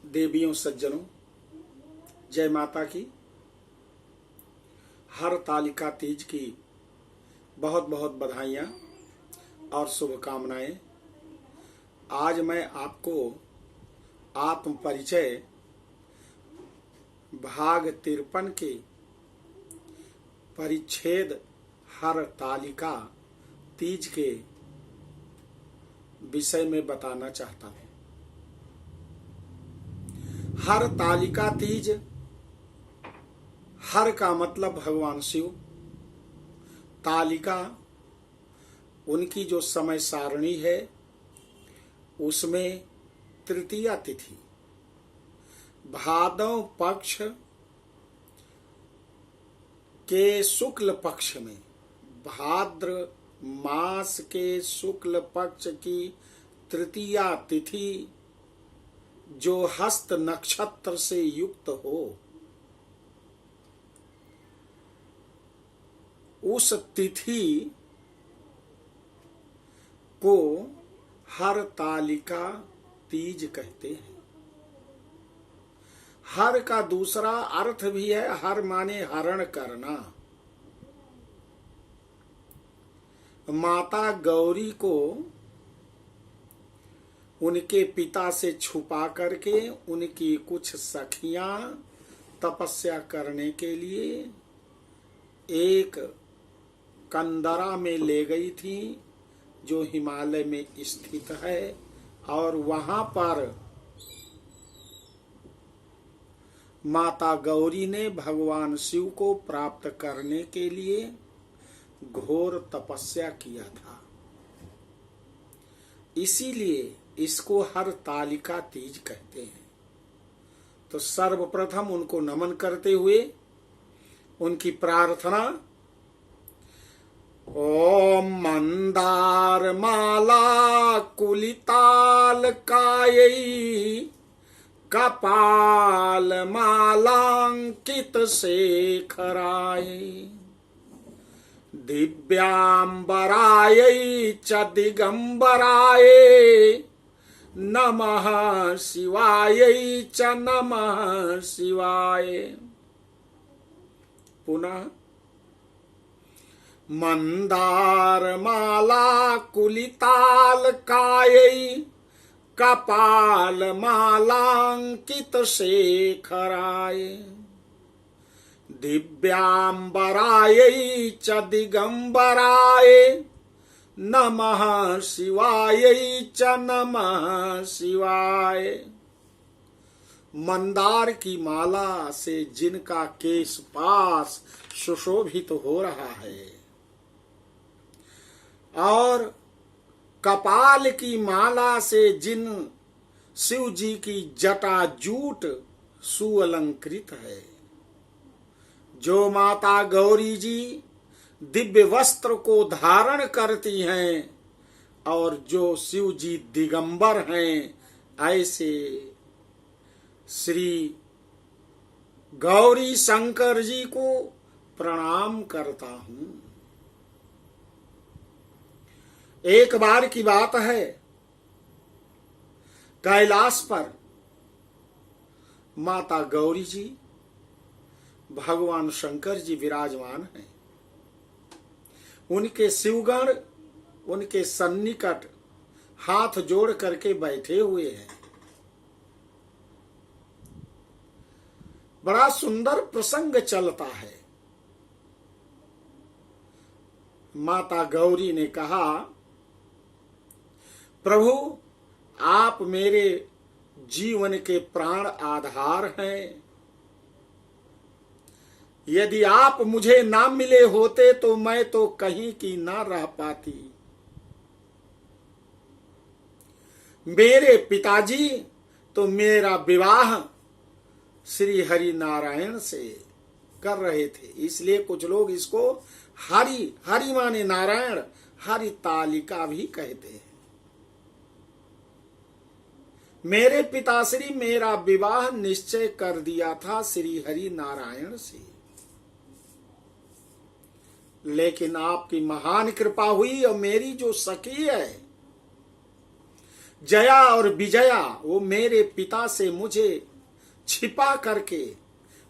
देवियों सज्जनों, जय माता की। हर तालिका तीज की बहुत बहुत बधाइयाँ और शुभकामनाएं। आज मैं आपको आत्म परिचय भाग 53 के परिच्छेद हर तालिका तीज के विषय में बताना चाहता हूँ। हर तालिका तीज, हर का मतलब भगवान शिव, तालिका उनकी जो समय सारणी है उसमें तृतीया तिथि भादव पक्ष के शुक्ल पक्ष में, भाद्र मास के शुक्ल पक्ष की तृतीया तिथि जो हस्त नक्षत्र से युक्त हो, उस तिथि को हर तालिका तीज कहते हैं। हर का दूसरा अर्थ भी है, हर माने हरण करना। माता गौरी को उनके पिता से छुपा करके उनकी कुछ सखियां तपस्या करने के लिए एक कंदरा में ले गई थी जो हिमालय में स्थित है, और वहां पर माता गौरी ने भगवान शिव को प्राप्त करने के लिए घोर तपस्या किया था। इसीलिए इसको हर तालिका तीज कहते हैं। तो सर्वप्रथम उनको नमन करते हुए उनकी प्रार्थना, ओम मंदार माला कुलिताल कायै कपाल मालांकित शेखराय दिव्यांबराय च दिगंबराय नमः शिवाय च नमः शिवाय। पुनः मंदार माला कुलिताल कायै कपाल मालांकित शेखराय दिव्यांबराय च दिगंबराय नमः शिवाय च नमः शिवाय। मंदार की माला से जिनका केश पास सुशोभित हो रहा है और कपाल की माला से जिन शिव जी की जटा जूट सुअलंकृत है, जो माता गौरी जी दिव्य वस्त्र को धारण करती हैं और जो शिव जी दिगंबर हैं, ऐसे श्री गौरी शंकर जी को प्रणाम करता हूं। एक बार की बात है, कैलाश पर माता गौरी जी, भगवान शंकर जी विराजमान हैं। उनके शिवगण उनके सन्निकट हाथ जोड़ करके बैठे हुए हैं। बड़ा सुंदर प्रसंग चलता है। माता गौरी ने कहा, प्रभु आप मेरे जीवन के प्राण आधार हैं। यदि आप मुझे ना मिले होते तो मैं तो कहीं की ना रह पाती। मेरे पिताजी तो मेरा विवाह श्री हरि नारायण से कर रहे थे, इसलिए कुछ लोग इसको हरि हरि माने नारायण, हरि तालिका भी कहते हैं। मेरे पिताश्री मेरा विवाह निश्चय कर दिया था श्री हरि नारायण से, लेकिन आपकी महान कृपा हुई और मेरी जो सखी है, जया और विजया वो मेरे पिता से मुझे छिपा करके,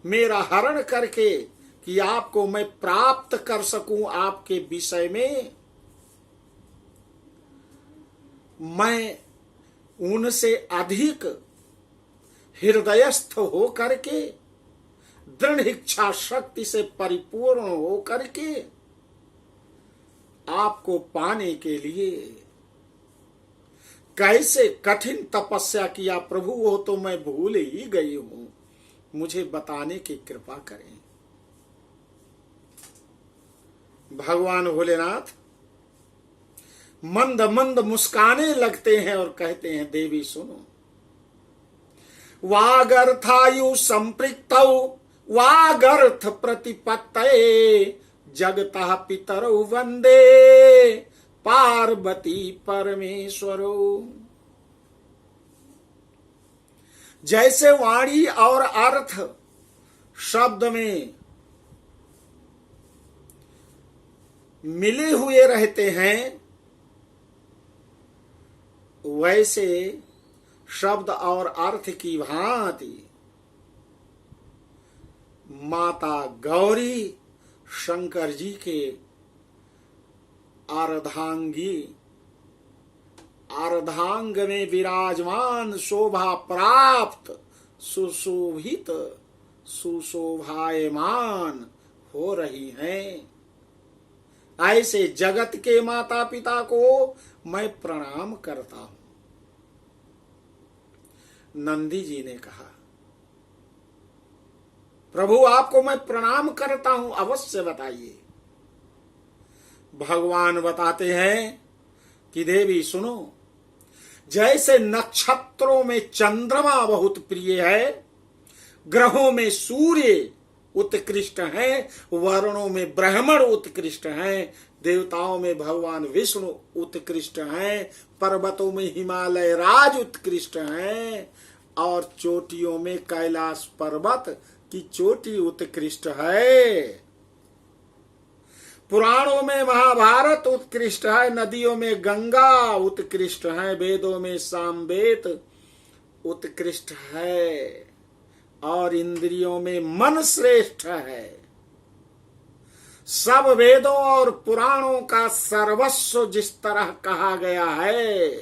मेरा हरण करके, कि आपको मैं प्राप्त कर सकूं, आपके विषय में मैं उनसे अधिक हृदयस्थ हो करके, दृढ़ इच्छा शक्ति से परिपूर्ण हो करके आपको पाने के लिए कैसे कठिन तपस्या किया प्रभु, वो तो मैं भूल ही गई हूं, मुझे बताने की कृपा करें। भगवान भोलेनाथ मंद मंद मुस्काने लगते हैं और कहते हैं, देवी सुनो, वागर्थायु संपृक्तौ वागर्थ प्रतिपत्तये जगतः पितरौ वंदे पार्वती परमेश्वरो। जैसे वाणी और अर्थ शब्द में मिले हुए रहते हैं, वैसे शब्द और अर्थ की भांति माता गौरी शंकर जी के अर्धांग में विराजमान, शोभा प्राप्त, सुशोभित, सुशोभायमान हो रही हैं। ऐसे जगत के माता पिता को मैं प्रणाम करता हूं। नंदी जी ने कहा, प्रभु आपको मैं प्रणाम करता हूं, अवश्य बताइए। भगवान बताते हैं कि देवी सुनो, जैसे नक्षत्रों में चंद्रमा बहुत प्रिय है, ग्रहों में सूर्य उत्कृष्ट हैं, वर्णों में ब्राह्मण उत्कृष्ट हैं, देवताओं में भगवान विष्णु उत्कृष्ट हैं, पर्वतों में हिमालय राज उत्कृष्ट हैं, और चोटियों में कैलाश पर्वत की चोटी उत्कृष्ट है। पुराणों में महाभारत उत्कृष्ट है, नदियों में गंगा उत्कृष्ट है, वेदों में सामवेद उत्कृष्ट है, और इंद्रियों में मन श्रेष्ठ है। सब वेदों और पुराणों का सर्वस्व जिस तरह कहा गया है,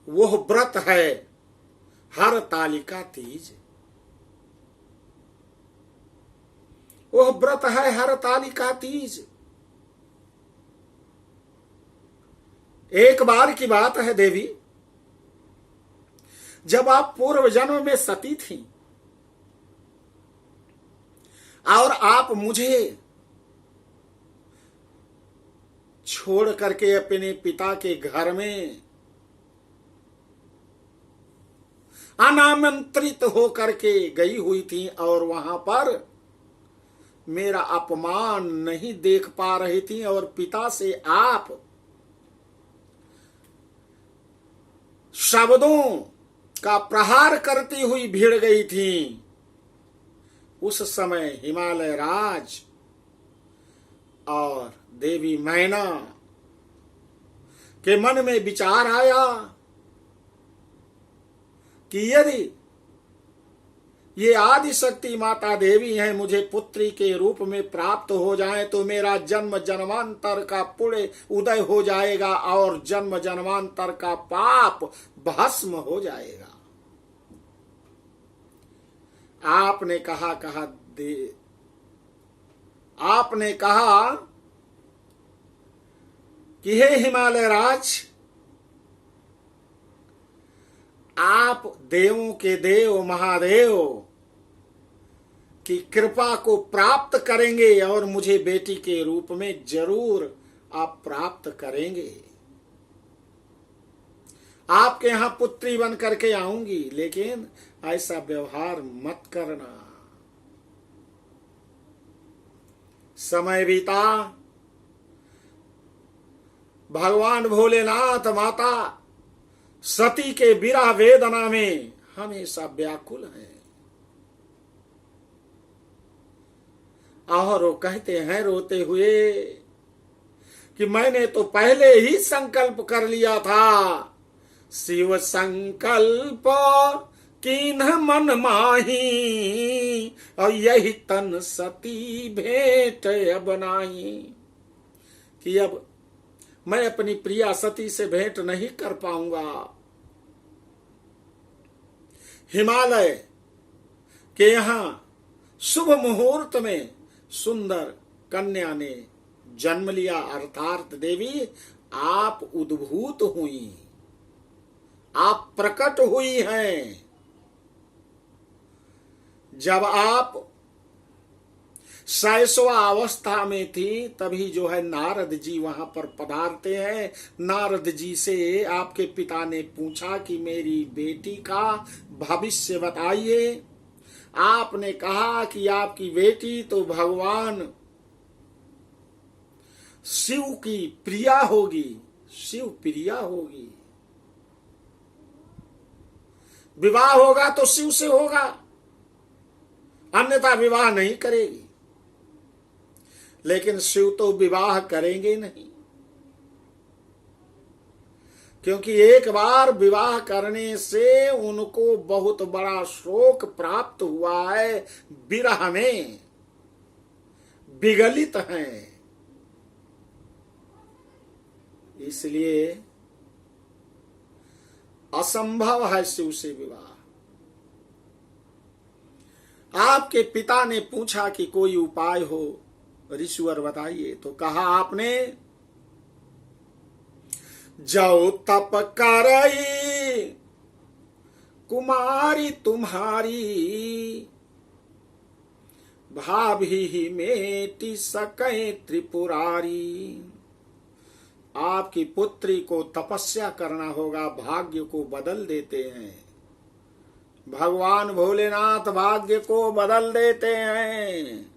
वह व्रत है हरतालिका तीज। वह व्रत है हरतालिका तीज। एक बार की बात है देवी, जब आप पूर्व जन्म में सती थी और आप मुझे छोड़ करके अपने पिता के घर में अनामंत्रित होकर के गई हुई थी, और वहां पर मेरा अपमान नहीं देख पा रही थी, और पिता से आप शब्दों का प्रहार करती हुई भिड़ गई थी। उस समय हिमालय राज और देवी मैना के मन में विचार आया कि यदि ये आदि शक्ति माता देवी हैं, मुझे पुत्री के रूप में प्राप्त हो जाए तो मेरा जन्म जन्मांतर का पुण्य उदय हो जाएगा और जन्म जन्मांतर का पाप भस्म हो जाएगा। आपने कहा कि हे हिमालय राज, आप देवों के देव महादेव की कृपा को प्राप्त करेंगे और मुझे बेटी के रूप में जरूर आप प्राप्त करेंगे। आपके यहां पुत्री बन करके आऊंगी, लेकिन ऐसा व्यवहार मत करना। समय बीता, भगवान भोलेनाथ माता सती के विरह वेदना में हमेशा व्याकुल हैं, और वो कहते हैं रोते हुए कि मैंने तो पहले ही संकल्प कर लिया था। शिव संकल्प कीन्ह मन माही, और यही तन सती भेंट अब नाही। कि अब मैं अपनी प्रिया सती से भेंट नहीं कर पाऊंगा। हिमालय के यहाँ शुभ मुहूर्त में सुंदर कन्या ने जन्म लिया, अर्थात देवी आप उद्भूत हुई, आप प्रकट हुई हैं। जब आप शैशवा अवस्था में थी तभी जो है नारद जी वहां पर पधारते हैं। नारद जी से आपके पिता ने पूछा कि मेरी बेटी का भविष्य बताइए। आपने कहा कि आपकी बेटी तो भगवान शिव की प्रिया होगी, शिव प्रिया होगी। विवाह होगा तो शिव से होगा, अन्यथा विवाह नहीं करेगी। लेकिन शिव तो विवाह करेंगे नहीं, क्योंकि एक बार विवाह करने से उनको बहुत बड़ा शोक प्राप्त हुआ है, विरह में विगलित हैं। इसलिए असंभव है शिव से विवाह। आपके पिता ने पूछा कि कोई उपाय हो ऋषिवर बताइए। तो कहा आपने, जाओ तप करई कुमारी तुम्हारी, भाभी मेटी सकै त्रिपुरारी। आपकी पुत्री को तपस्या करना होगा, भाग्य को बदल देते हैं। भगवान भोलेनाथ भाग्य को बदल देते हैं।